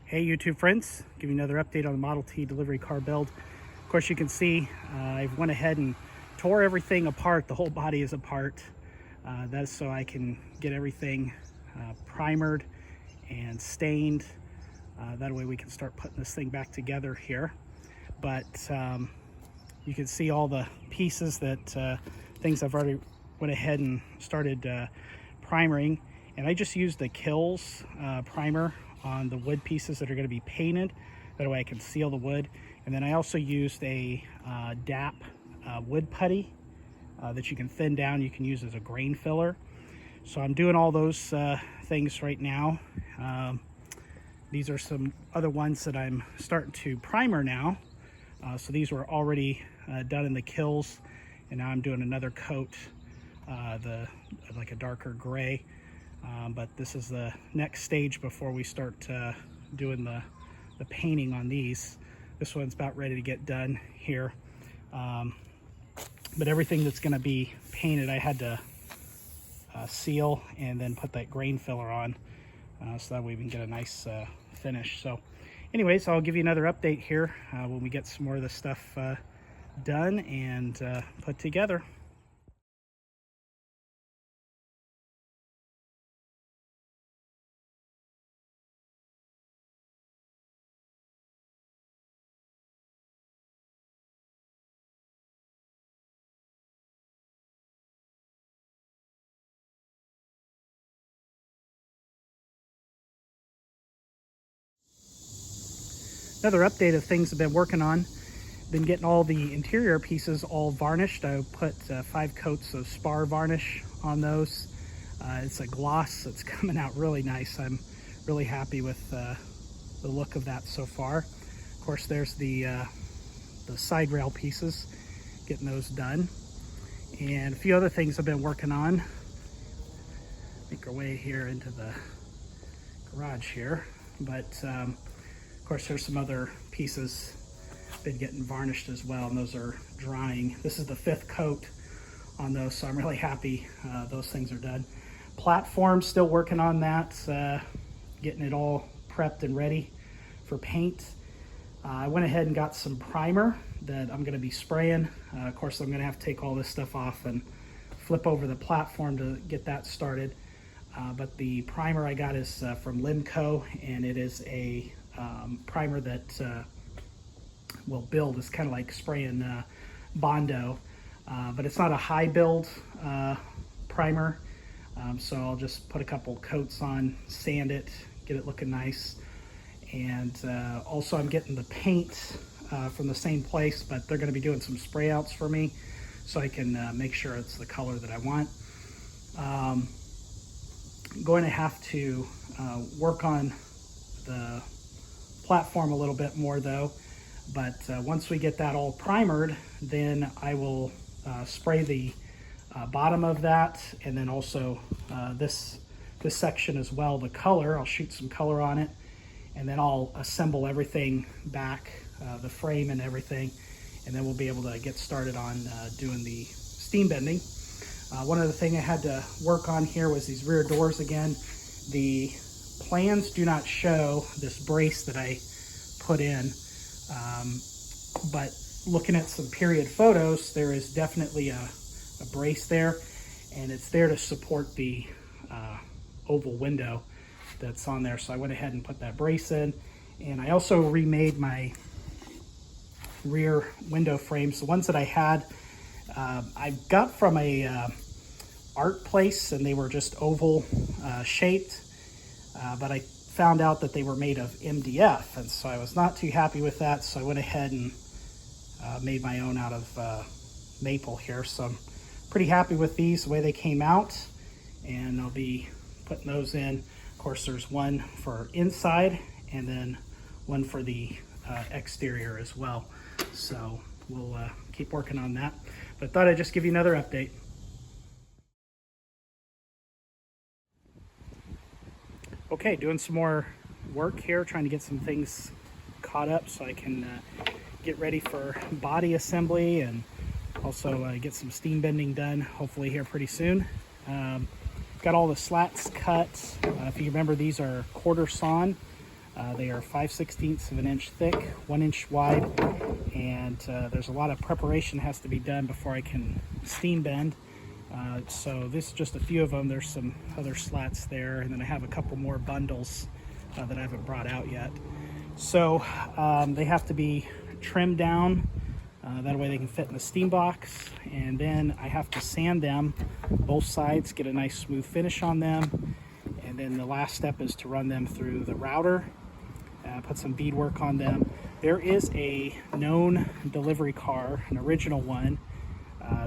Hey YouTube friends, give you another update on the Model T delivery car build. Of course you can see I've went ahead and tore everything apart. The whole body is apart. That's so I can get everything primered and stained. That way we can start putting this thing back together here. But you can see all the pieces that things I've already went ahead and started primering. And I just used the Kilz primer on the wood pieces that are going to be painted. That way I can seal the wood. And then I also used a DAP wood putty that you can thin down. You can use as a grain filler. So I'm doing all those things right now. These are some other ones that I'm starting to primer now. So these were already done in the Kilz, and now I'm doing another coat, like a darker gray. But this is the next stage before we start doing the painting on these. This one's about ready to get done here. But everything that's going to be painted, I had to seal and then put that grain filler on so that way we can get a nice finish. So anyways, I'll give you another update here when we get some more of this stuff done and put together. Another update of things I've been working on. Been getting all the interior pieces all varnished. I put 5 coats of spar varnish on those. It's a gloss that's coming out really nice. I'm really happy with the look of that so far. Of course, there's the side rail pieces, getting those done. And a few other things I've been working on. Make our way here into the garage here. But of course, there's some other pieces been getting varnished as well, and those are drying. This is the 5th coat on those, so I'm really happy those things are done. Platform, still working on that, getting it all prepped and ready for paint. I went ahead and got some primer that I'm going to be spraying. Of course, I'm going to have to take all this stuff off and flip over the platform to get that started. But the primer I got is from Limco, and it is a primer that will build. It's kind of like spraying Bondo, but it's not a high build primer. So I'll just put a couple coats on, sand it, get it looking nice. And also I'm getting the paint from the same place, but they're going to be doing some spray outs for me so I can make sure it's the color that I want. Going to have to work on the platform a little bit more though, but once we get that all primered, then I will spray the bottom of that, and then also this section as well, the color. I'll shoot some color on it, and then I'll assemble everything back, the frame and everything, and then we'll be able to get started on doing the steam bending. One other thing I had to work on here was these rear doors again. The plans do not show this brace that I put in, but looking at some period photos, there is definitely a brace there, and it's there to support the oval window that's on there. So I went ahead and put that brace in, and I also remade my rear window frames. The ones that I had, I got from a art place, and they were just oval shaped, but I found out that they were made of MDF, and so I was not too happy with that, so I went ahead and made my own out of maple here. So I'm pretty happy with these, the way they came out, and I'll be putting those in. Of course, there's one for inside and then one for the exterior as well. So we'll keep working on that, but thought I'd just give you another update. Okay, doing some more work here, trying to get some things caught up so I can get ready for body assembly, and also get some steam bending done hopefully here pretty soon. Got all the slats cut. If you remember, these are quarter sawn. They are 5/16 of an inch thick, 1 inch wide, and there's a lot of preparation has to be done before I can steam bend. So this is just a few of them. There's some other slats there, and then I have a couple more bundles that I haven't brought out yet. So they have to be trimmed down, that way they can fit in the steam box, and then I have to sand them both sides, get a nice smooth finish on them, and then the last step is to run them through the router, put some beadwork on them. There is a known delivery car, an original one,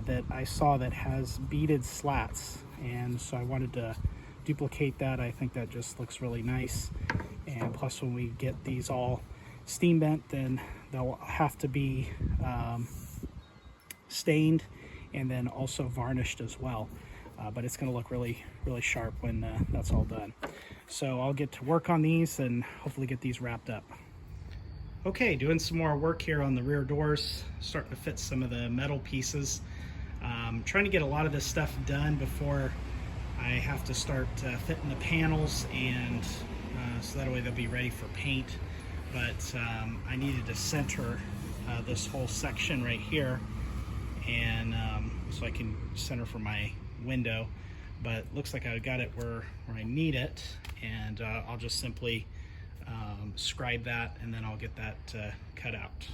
that I saw that has beaded slats, and so I wanted to duplicate that. I think that just looks really nice, and plus when we get these all steam bent, then they'll have to be stained and then also varnished as well, but it's going to look really sharp when that's all done. So I'll get to work on these and hopefully get these wrapped up. Okay, doing some more work here on the rear doors, starting to fit some of the metal pieces. Trying to get a lot of this stuff done before I have to start fitting the panels, and so that way they'll be ready for paint. But I needed to center this whole section right here, and so I can center for my window. But looks like I got it where I need it, and I'll just simply scribe that, and then I'll get that cut out.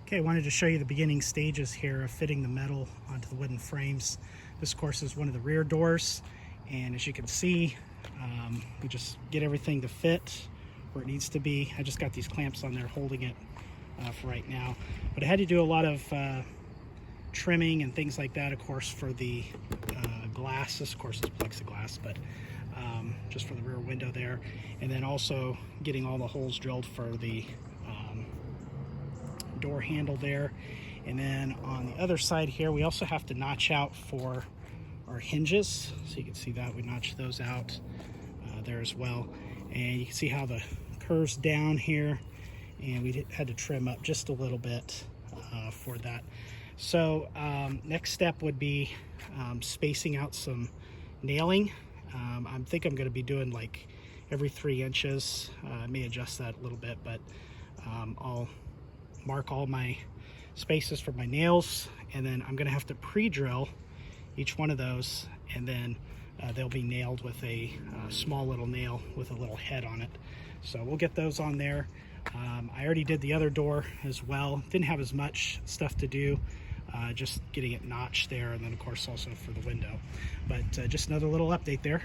Okay, I wanted to show you the beginning stages here of fitting the metal onto the wooden frames. This, of course, is one of the rear doors, and as you can see, we just get everything to fit where it needs to be. I just got these clamps on there holding it for right now, but I had to do a lot of trimming and things like that, of course, for the glass. This, of course, is plexiglass, but just for the rear window there, and then also getting all the holes drilled for the door handle there. And then on the other side here, we also have to notch out for our hinges, so you can see that we notched those out there as well, and you can see how the curves down here, and we had to trim up just a little bit for that. So next step would be spacing out some nailing. I think I'm going to be doing like every 3 inches. I may adjust that a little bit, but I'll mark all my spaces for my nails, and then I'm going to have to pre-drill each one of those, and then they'll be nailed with a small little nail with a little head on it. So we'll get those on there. I already did the other door as well. Didn't have as much stuff to do, just getting it notched there, and then of course also for the window. But just another little update there.